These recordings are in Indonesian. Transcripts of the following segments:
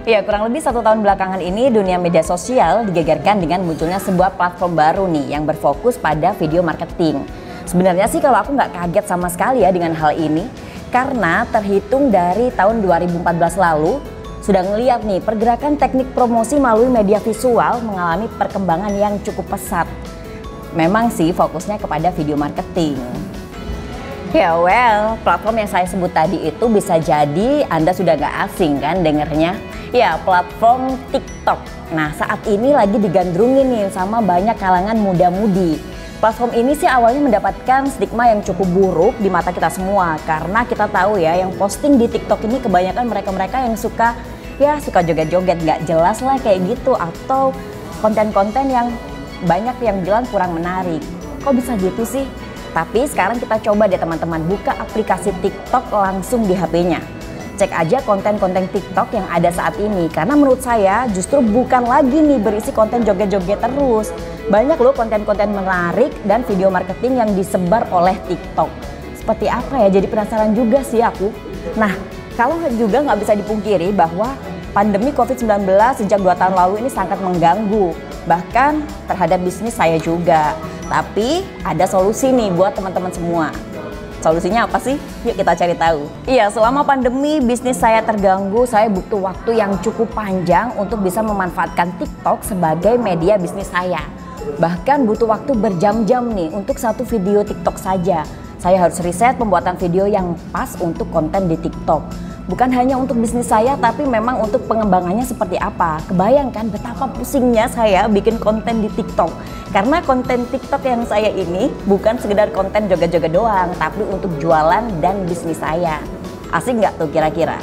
Ya, kurang lebih 1 tahun belakangan ini dunia media sosial digegerkan dengan munculnya sebuah platform baru nih yang berfokus pada video marketing. Sebenarnya sih kalau aku nggak kaget sama sekali ya dengan hal ini, karena terhitung dari tahun 2014 lalu sudah ngeliat nih pergerakan teknik promosi melalui media visual mengalami perkembangan yang cukup pesat. Memang sih fokusnya kepada video marketing. Ya platform yang saya sebut tadi itu bisa jadi Anda sudah gak asing kan dengernya. Ya, platform TikTok. Nah, saat ini lagi digandrungin nih sama banyak kalangan muda-mudi. Platform ini sih awalnya mendapatkan stigma yang cukup buruk di mata kita semua. Karena kita tahu ya, yang posting di TikTok ini kebanyakan mereka-mereka yang suka joget-joget gak jelas lah kayak gitu. Atau konten-konten yang banyak yang bilang kurang menarik. Kok bisa gitu sih? Tapi sekarang kita coba deh teman-teman buka aplikasi TikTok langsung di HP-nya. Cek aja konten-konten TikTok yang ada saat ini. Karena menurut saya justru bukan lagi nih berisi konten joget-joget terus. Banyak loh konten-konten menarik dan video marketing yang disebar oleh TikTok. Seperti apa ya? Jadi penasaran juga sih aku. Nah, kalau juga nggak bisa dipungkiri bahwa pandemi COVID-19 sejak 2 tahun lalu ini sangat mengganggu. Bahkan terhadap bisnis saya juga. Tapi ada solusi nih buat teman-teman semua. Solusinya apa sih? Yuk kita cari tahu. Iya, selama pandemi bisnis saya terganggu, saya butuh waktu yang cukup panjang untuk bisa memanfaatkan TikTok sebagai media bisnis saya. Bahkan butuh waktu berjam-jam nih untuk satu video TikTok saja. Saya harus riset pembuatan video yang pas untuk konten di TikTok. Bukan hanya untuk bisnis saya, tapi memang untuk pengembangannya seperti apa. Kebayangkan betapa pusingnya saya bikin konten di TikTok. Karena konten TikTok yang saya ini bukan sekedar konten joget-joget doang, tapi untuk jualan dan bisnis saya. Asik nggak tuh kira-kira?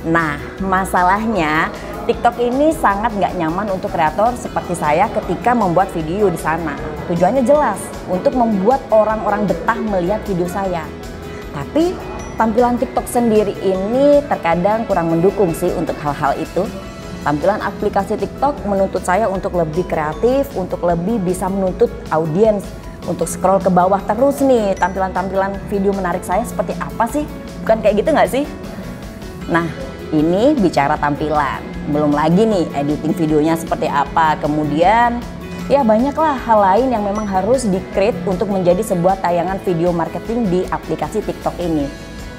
Nah, masalahnya TikTok ini sangat nggak nyaman untuk kreator seperti saya ketika membuat video di sana. Tujuannya jelas, untuk membuat orang-orang betah melihat video saya. Tapi tampilan TikTok sendiri ini terkadang kurang mendukung sih untuk hal-hal itu. Tampilan aplikasi TikTok menuntut saya untuk lebih kreatif, untuk lebih bisa menuntut audiens, untuk scroll ke bawah terus nih tampilan-tampilan video menarik saya seperti apa sih? Bukan kayak gitu nggak sih? Nah, ini bicara tampilan. Belum lagi nih editing videonya seperti apa. Kemudian ya banyaklah hal lain yang memang harus di-create untuk menjadi sebuah tayangan video marketing di aplikasi TikTok ini.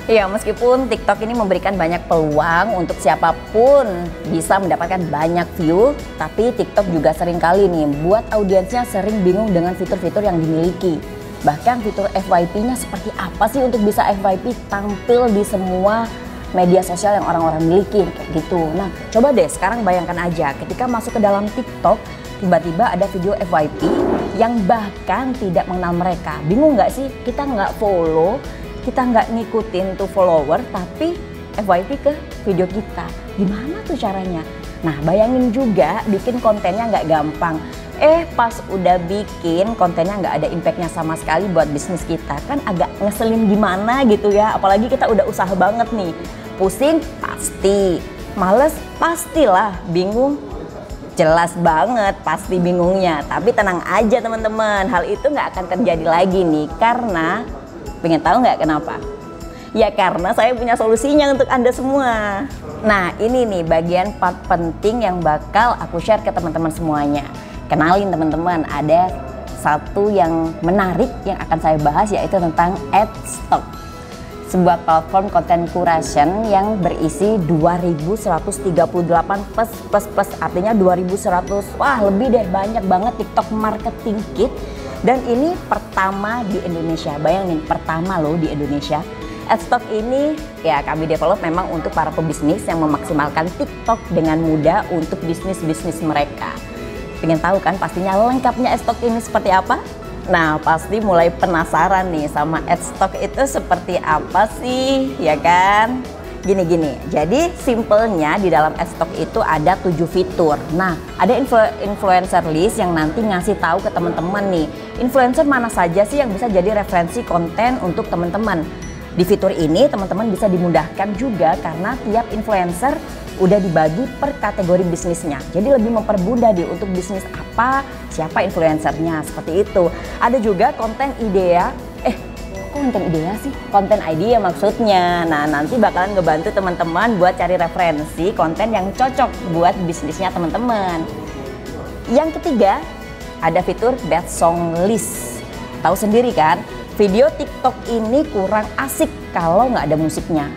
Ya, meskipun TikTok ini memberikan banyak peluang untuk siapapun bisa mendapatkan banyak view, tapi TikTok juga sering kali nih buat audiensnya sering bingung dengan fitur-fitur yang dimiliki. Bahkan fitur FYP-nya seperti apa sih untuk bisa FYP tampil di semua media sosial yang orang-orang miliki kayak gitu. Nah, coba deh sekarang bayangkan aja ketika masuk ke dalam TikTok, tiba-tiba ada video FYP yang bahkan tidak mengenal mereka. Bingung nggak sih? Kita nggak follow, kita nggak ngikutin tuh follower, tapi FYP ke video kita. Gimana tuh caranya? Nah, bayangin juga bikin kontennya nggak gampang. Pas udah bikin kontennya nggak ada impactnya sama sekali buat bisnis kita. Kan agak ngeselin gimana gitu ya. Apalagi kita udah usaha banget nih. Pusing pasti, males pastilah, bingung jelas banget pasti bingungnya. Tapi tenang aja teman-teman, hal itu nggak akan terjadi lagi nih. Karena pengen tahu nggak kenapa? Ya karena saya punya solusinya untuk Anda semua. Nah, ini nih bagian part penting yang bakal aku share ke teman-teman semuanya. Kenalin teman-teman, ada satu yang menarik yang akan saya bahas, yaitu tentang Adstock. Sebuah platform content curation yang berisi 2138 plus artinya 2100, wah lebih deh, banyak banget TikTok marketing kit. Dan ini pertama di Indonesia, bayangin pertama loh di Indonesia. Adstock ini ya kami develop memang untuk para pebisnis yang memaksimalkan TikTok dengan mudah untuk bisnis-bisnis mereka. Pengen tahu kan pastinya lengkapnya Adstock ini seperti apa? Nah, pasti mulai penasaran nih sama Adstock itu seperti apa sih, ya kan? Gini, jadi simpelnya di dalam Adstock itu ada 7 fitur. Nah, ada influencer list yang nanti ngasih tahu ke teman-teman nih, influencer mana saja sih yang bisa jadi referensi konten untuk teman-teman. Di fitur ini teman-teman bisa dimudahkan juga karena tiap influencer udah dibagi per kategori bisnisnya. Jadi lebih mempermudah untuk bisnis apa, siapa influencernya, seperti itu. Ada juga konten idea, konten idea sih? Konten idea maksudnya. Nah, nanti bakalan ngebantu teman-teman buat cari referensi konten yang cocok buat bisnisnya teman-teman. Yang ketiga, ada fitur Best Song List. Tahu sendiri kan, video TikTok ini kurang asik kalau nggak ada musiknya.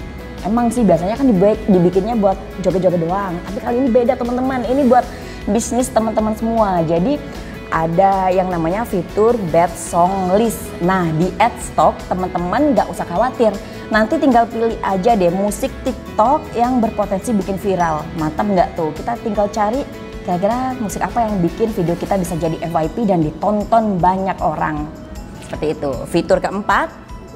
Emang sih biasanya kan dibikinnya buat joget-joget doang. Tapi kali ini beda teman-teman, ini buat bisnis teman-teman semua. Jadi ada yang namanya fitur Best Song List. Nah, di Adstock teman-teman nggak usah khawatir. Nanti tinggal pilih aja deh musik TikTok yang berpotensi bikin viral. Mantap nggak tuh? Kita tinggal cari kira-kira musik apa yang bikin video kita bisa jadi FYP dan ditonton banyak orang. Seperti itu. Fitur keempat,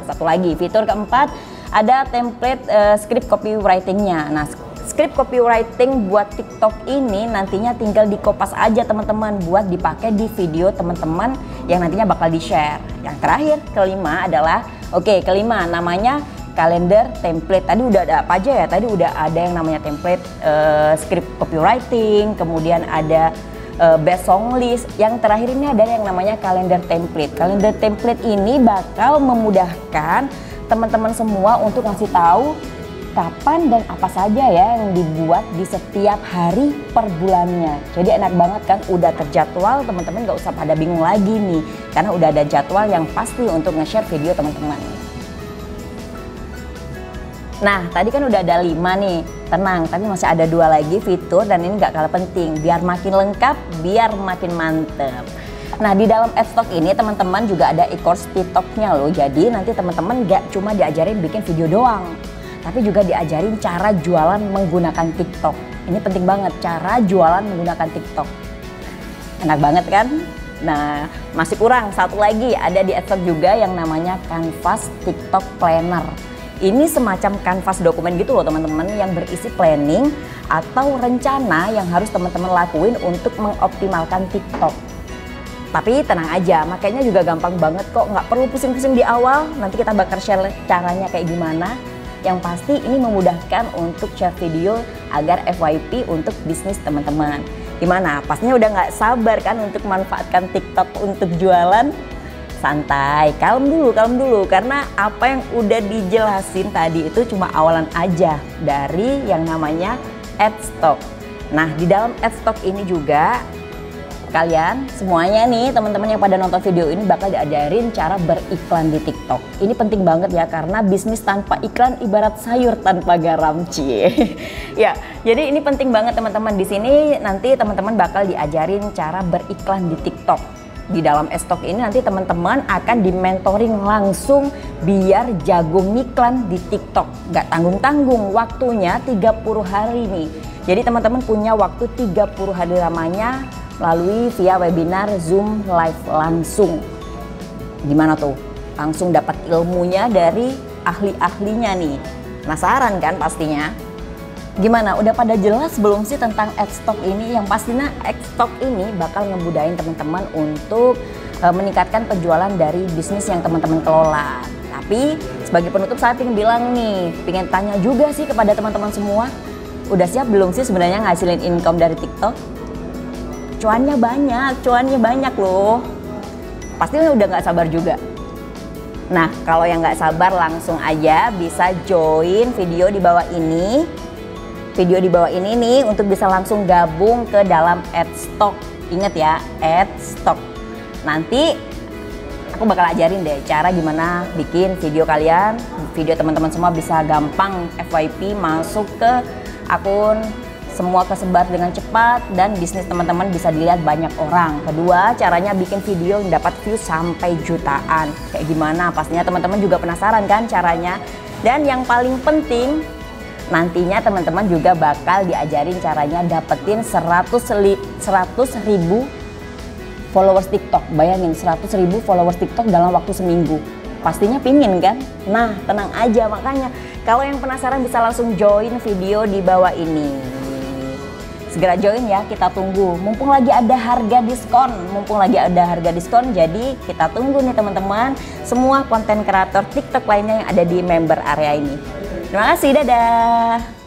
satu lagi. Fitur keempat ada template script copywriting-nya. Nah, script copywriting buat TikTok ini nantinya tinggal dikopas aja teman-teman buat dipakai di video teman-teman yang nantinya bakal di-share. Yang terakhir, kelima adalah, kelima namanya kalender template. Tadi udah ada apa aja ya? Tadi udah ada yang namanya template script copywriting, kemudian ada Best Song List. Yang terakhir ini ada yang namanya kalender template. Kalender template ini bakal memudahkan teman-teman semua untuk ngasih tahu kapan dan apa saja ya yang dibuat di setiap hari per bulannya. Jadi enak banget kan, udah terjadwal, teman-teman gak usah pada bingung lagi nih, karena udah ada jadwal yang pasti untuk nge-share video teman-teman. Nah, tadi kan udah ada 5 nih, tenang, tapi masih ada 2 lagi fitur dan ini gak kalah penting, biar makin lengkap, biar makin mantep. Nah, di dalam Adstock ini teman-teman juga ada e-course TikToknya loh, jadi nanti teman-teman gak cuma diajarin bikin video doang, tapi juga diajarin cara jualan menggunakan TikTok. Ini penting banget, cara jualan menggunakan TikTok. Enak banget kan? Nah, masih kurang satu lagi, ada di Adstock juga yang namanya Canvas TikTok Planner. Ini semacam kanvas dokumen gitu loh teman-teman, yang berisi planning atau rencana yang harus teman-teman lakuin untuk mengoptimalkan TikTok. Tapi tenang aja, makanya juga gampang banget kok, nggak perlu pusing-pusing di awal. Nanti kita bakal share caranya kayak gimana. Yang pasti ini memudahkan untuk share video agar FYP untuk bisnis teman-teman. Gimana? Pastinya udah nggak sabar kan untuk manfaatkan TikTok untuk jualan? Santai, kalem dulu, karena apa yang udah dijelasin tadi itu cuma awalan aja dari yang namanya Adstock. Nah, di dalam Adstock ini juga kalian semuanya nih teman-teman yang pada nonton video ini bakal diajarin cara beriklan di TikTok. Ini penting banget ya, karena bisnis tanpa iklan ibarat sayur tanpa garam, cie. Ya, jadi ini penting banget teman-teman. Di sini nanti teman-teman bakal diajarin cara beriklan di TikTok. Di dalam Adstock ini nanti teman-teman akan di-mentoring langsung biar jago ngiklan di TikTok. Gak tanggung-tanggung, waktunya 30 hari nih. Jadi teman-teman punya waktu 30 hari lamanya melalui via webinar Zoom live langsung. Gimana tuh? Langsung dapat ilmunya dari ahli-ahlinya nih. Penasaran kan pastinya? Gimana? Udah pada jelas belum sih tentang Adstock ini? Yang pastinya Adstock ini bakal ngebudain teman-teman untuk meningkatkan penjualan dari bisnis yang teman-teman kelola. Tapi sebagai penutup saya pengen bilang nih, pengen tanya juga sih kepada teman-teman semua, udah siap belum sih sebenarnya ngasilin income dari TikTok? Cuannya banyak loh. Pastinya udah nggak sabar juga. Nah, kalau yang nggak sabar langsung aja bisa join video di bawah ini. Video di bawah ini nih untuk bisa langsung gabung ke dalam Adstock. Ingat ya, Adstock. Nanti aku bakal ajarin deh cara gimana bikin video kalian, video teman-teman semua bisa gampang FYP masuk ke akun, semua kesebar dengan cepat dan bisnis teman-teman bisa dilihat banyak orang. Kedua, caranya bikin video yang dapat view sampai jutaan. Kayak gimana? Pastinya teman-teman juga penasaran kan caranya. Dan yang paling penting, nantinya teman-teman juga bakal diajarin caranya dapetin 100.000 followers TikTok. Bayangin 100.000 followers TikTok dalam waktu seminggu. Pastinya pingin kan? Nah, tenang aja, makanya kalau yang penasaran bisa langsung join video di bawah ini. Segera join ya, kita tunggu. Mumpung lagi ada harga diskon, jadi kita tunggu nih teman-teman semua konten kreator TikTok lainnya yang ada di member area ini. Terima kasih, dadah.